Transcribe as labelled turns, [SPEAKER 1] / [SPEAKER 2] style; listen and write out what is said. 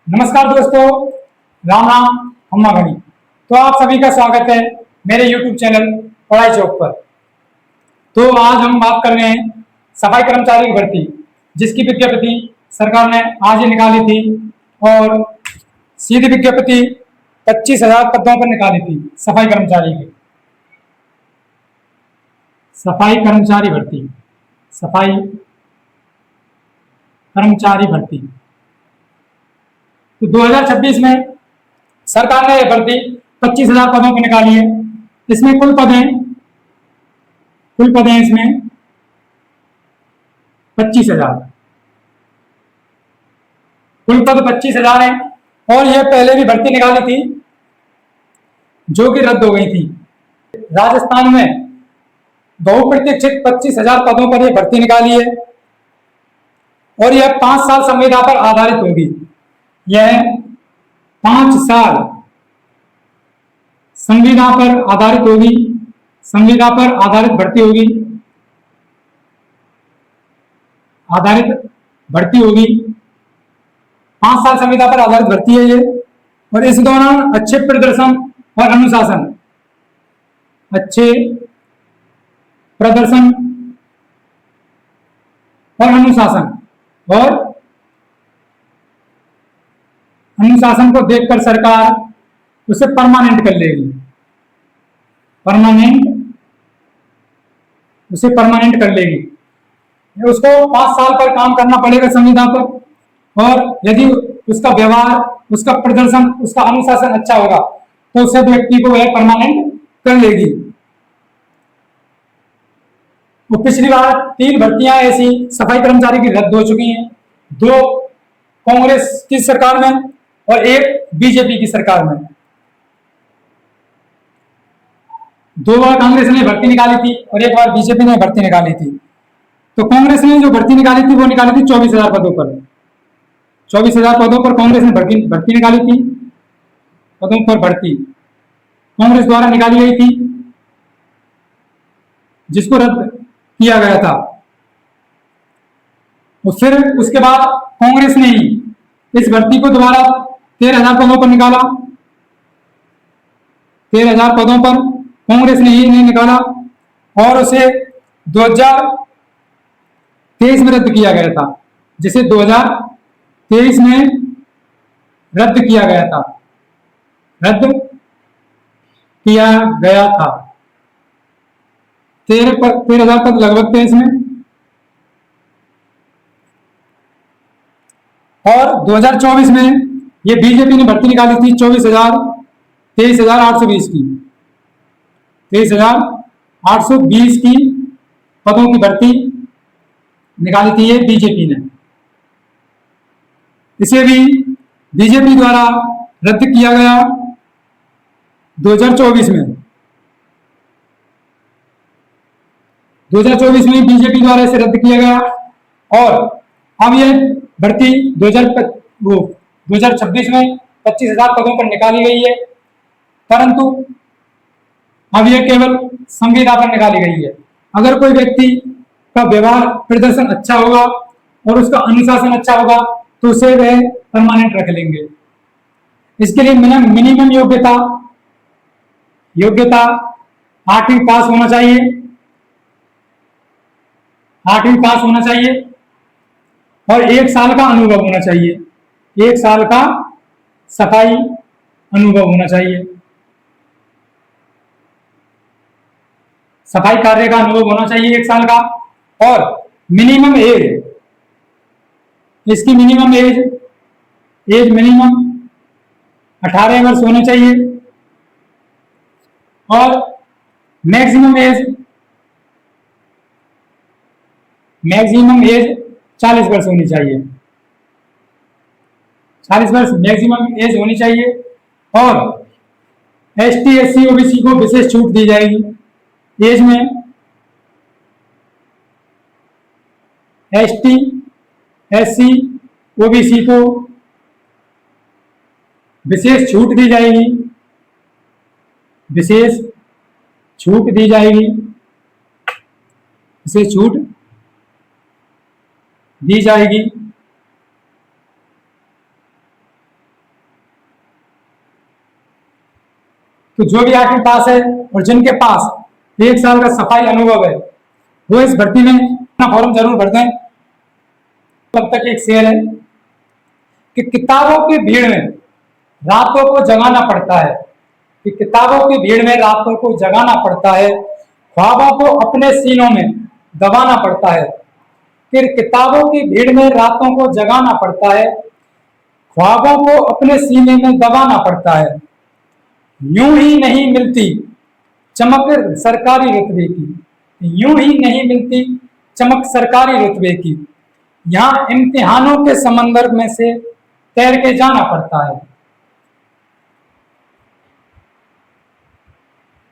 [SPEAKER 1] नमस्कार दोस्तों, राम राम, अम्मा घड़ी। तो आप सभी का स्वागत है मेरे YouTube चैनल पढ़ाई चौक पर। तो आज हम बात कर रहे हैं सफाई कर्मचारी की भर्ती, जिसकी विज्ञप्ति सरकार ने आज ही निकाली थी और सीधी विज्ञप्ति 25,000 पदों पर निकाली थी सफाई कर्मचारी की। सफाई कर्मचारी भर्ती, सफाई कर्मचारी भर्ती। तो 2026 में सरकार ने यह भर्ती 25,000 पदों पर निकाली है। इसमें कुल पद हैं इसमें 25,000। कुल पद 25,000 है और यह पहले भी भर्ती निकाली थी जो कि रद्द हो गई थी। राजस्थान में बहुप्रतीक्षित 25,000 पदों पर यह भर्ती निकाली है और यह 5 साल संविदा पर आधारित होगी। यह 5 साल संविदा पर आधारित होगी, संविदा पर आधारित भर्ती होगी, आधारित भर्ती होगी। 5 साल संविदा पर आधारित भर्ती है ये। और इस दौरान अच्छे प्रदर्शन और अनुशासन, अच्छे प्रदर्शन और अनुशासन को देखकर सरकार उसे परमानेंट कर लेगी। उसे परमानेंट कर लेगी। उसको 5 साल पर काम करना पड़ेगा संविदा पर, और यदि उसका व्यवहार, उसका प्रदर्शन, उसका अनुशासन अच्छा होगा तो उस व्यक्ति को वह परमानेंट कर लेगी। तो पिछली बार 3 भर्तियां ऐसी सफाई कर्मचारी की रद्द हो चुकी हैं, 2 कांग्रेस की सरकार में और 1 बीजेपी की सरकार में। 2 बार कांग्रेस ने भर्ती निकाली थी और 1 बार बीजेपी ने भर्ती निकाली थी। तो कांग्रेस ने जो भर्ती निकाली थी वो निकाली थी 24,000 पदों पर। 24,000 पदों पर कांग्रेस ने भर्ती निकाली थी। पदों पर भर्ती कांग्रेस द्वारा निकाली गई थी, जिसको रद्द किया गया था। और फिर उसके बाद कांग्रेस ने ही इस भर्ती को दोबारा 13,000 पदों पर निकाला। 13,000 पदों पर कांग्रेस ने ही निकाला और उसे 2023 में रद्द किया गया था, जिसे 2023 में रद्द किया गया था। 13,000 पद लगभग थे इसमें। और 2024 में ये बीजेपी ने भर्ती निकाली थी 23,820 की। 23,820 की पदों की भर्ती निकाली थी ये बीजेपी ने। इसे भी बीजेपी द्वारा रद्द किया गया 2024 में। 2024 में बीजेपी द्वारा इसे रद्द किया गया और अब यह भर्ती 2026 में 25,000 पदों पर निकाली गई है, परंतु अब यह केवल संविदा पर निकाली गई है। अगर कोई व्यक्ति का व्यवहार प्रदर्शन अच्छा होगा और उसका अनुशासन अच्छा होगा तो उसे वह परमानेंट रख लेंगे। इसके लिए मिनिमम योग्यता 8वीं पास होना चाहिए। 8वीं पास होना चाहिए और 1 साल का अनुभव होना चाहिए। 1 साल का सफाई अनुभव होना चाहिए। सफाई कार्य का अनुभव होना चाहिए 1 साल का। और मिनिमम एज, इसकी मिनिमम एज मिनिमम 18 वर्ष होनी चाहिए और मैक्सिमम एज 40 वर्ष होनी चाहिए। 40 वर्ष मैक्सिमम एज होनी चाहिए। और ST SC OBC को विशेष छूट दी जाएगी एज में। ST SC OBC को विशेष छूट दी जाएगी। विशेष छूट दी जाएगी। विशेष छूट दी जाएगी। तो जो भी 8वीं पास है और जिनके पास 1 साल का सफाई अनुभव है वो इस भर्ती में अपना फॉर्म जरूर भर दें। तब तक एक शेर है कि किताबों की भीड़ में रातों को जगाना पड़ता है, कि किताबों की भीड़ में रातों को जगाना पड़ता है, ख्वाबों को अपने सीनों में दबाना पड़ता है। फिर किताबों की भीड़ में रातों को जगाना पड़ता है, ख्वाबों को अपने सीने में दबाना पड़ता है। यूं ही नहीं मिलती चमक सरकारी रुतबे की, यूं ही नहीं मिलती चमक सरकारी रुतबे की, यहाँ इम्तिहानों के समंदर में से तैर के जाना पड़ता है।